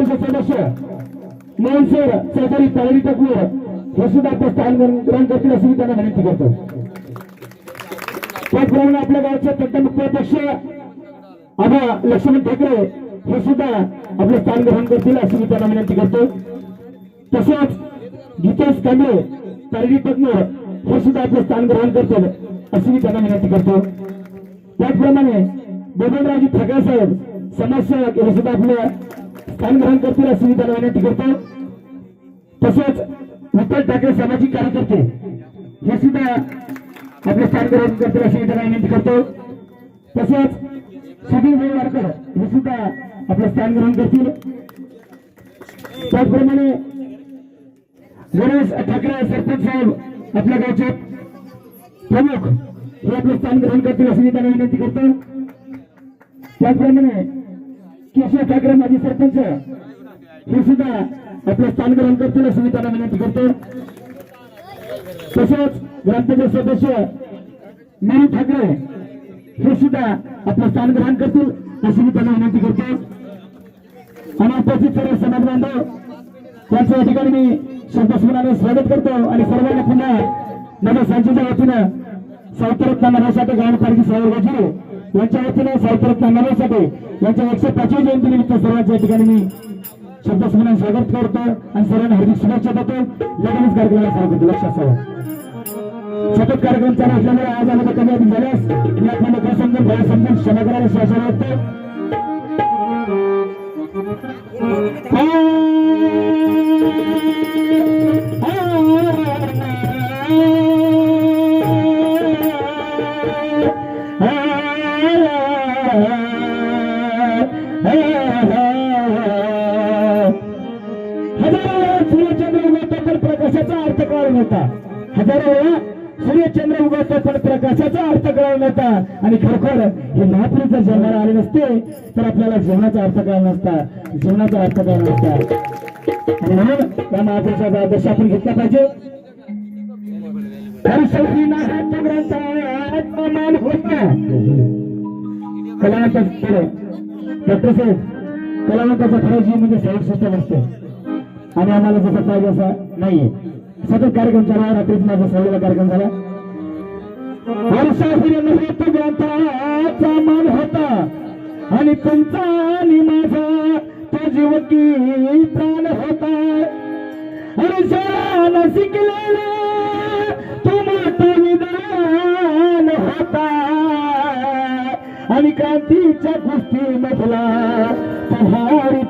परिषद सदस्य मोहनसर चौधरी तालडी टकूर हे सुद्धा आपलं स्थान ग्रहण करतील अशी मी त्यांना विनंती करतो. त्याचप्रमाणे आपल्या गावचे तंत्र मुख्याध्यक्ष आबा लक्ष्मण ठाकरे हे सुद्धा आपलं स्थान ग्रहण करतील अशी मी त्यांना विनंती करतो. तसेच गीतेश कांबळे तालडी टकूर हे सुद्धा आपलं स्थान ग्रहण करतील अशी मी त्यांना विनंती करतो. त्याचप्रमाणे बबनरावजी ठाकरे साहेब समाजसेवक हे सुद्धा आपलं स्थान ग्रहण करतील अशी मी त्यांना विनंती करतो. तसेच विठ्ठल ठाकरे सामाजिक कार्यकर्ते हे सुद्धा आपले स्थान ग्रहण करतील अशी मी त्यांना विनंती करतो. तसेच सुधीर वेळवाडकर हे सुद्धा आपलं स्थान ग्रहण करतील. त्याचप्रमाणे गणेश ठाकरे सरपंच साहेब आपल्या गावचे प्रमुख हे आपलं स्थान ग्रहण करतील अशी मी त्यांना विनंती करतो. त्याचप्रमाणे केशव ठाकरे माजी सरपंच हे सुद्धा आपलं स्थान ग्रहण करतील अशी मी त्यांना विनंती करतो. तसेच ग्रामपंचायत सदस्य मीरू ठाकरे हे सुद्धा आपलं स्थान ग्रहण करतील अशी मी त्यांना विनंती करतो. आणि उपस्थित सर्व समाज बांधव त्यांच्या या ठिकाणी मी शब्दस्मरणाने स्वागत करतो आणि सर्वांना पुन्हा माझ्या संस्थेच्या वतीनं साहित्यरत्न नानासाहेब गावपालिका साहेब यांच्या वतीने साहित्यरत्न नानासाहेब यांच्या 105वी जयंतीनिमित्त सर्वांच्या ठिकाणी मी शब्दस्मरणाने स्वागत करतो आणि सर्वांना हार्दिक शुभेच्छा देतो. लगेच कार्यक्रमाला स्वागत लक्षात ठेवा. सतत कार्यक्रम चालू असल्यामुळे आज आम्हाला कमी अधिक झाल्यास मी आपल्या लोकांना समजून भय समजून क्षमा करायला शासन वाटतो. सूर्यचंद्र उगवतो पण प्रकाशाचा अर्थ कळला नव्हता. हजारो वेळा सूर्यचंद्र उगवतो पण प्रकाशाचा अर्थ कळला नव्हता. आणि खरोखर हे महापुरुष जर जन्माला आले नसते तर आपल्याला जीवनाचा अर्थ कळला नसता, जीवनाचा अर्थ कळला नसता. आणि म्हणून त्या महापुरुषाचा आदर्श आपण घेतला पाहिजे. मान होत कलावंताचा डॉक्टर साहेब कलावंताचा खरं जीव म्हणजे साऊंड सिस्टम असते आणि आम्हाला जसं पाहिजे असं नाहीये. सतत कार्यक्रम चालला. रात्रीच माझा सवडीला कार्यक्रम झाला. ग्रंथाचा मान होता आणि तुमचा आणि माझा तो जीव की प्राण होता. आणि शाळा शिकलेला तुम्हा विधान होता आणि क्रांतीच्या गोष्टी मधला पहाडी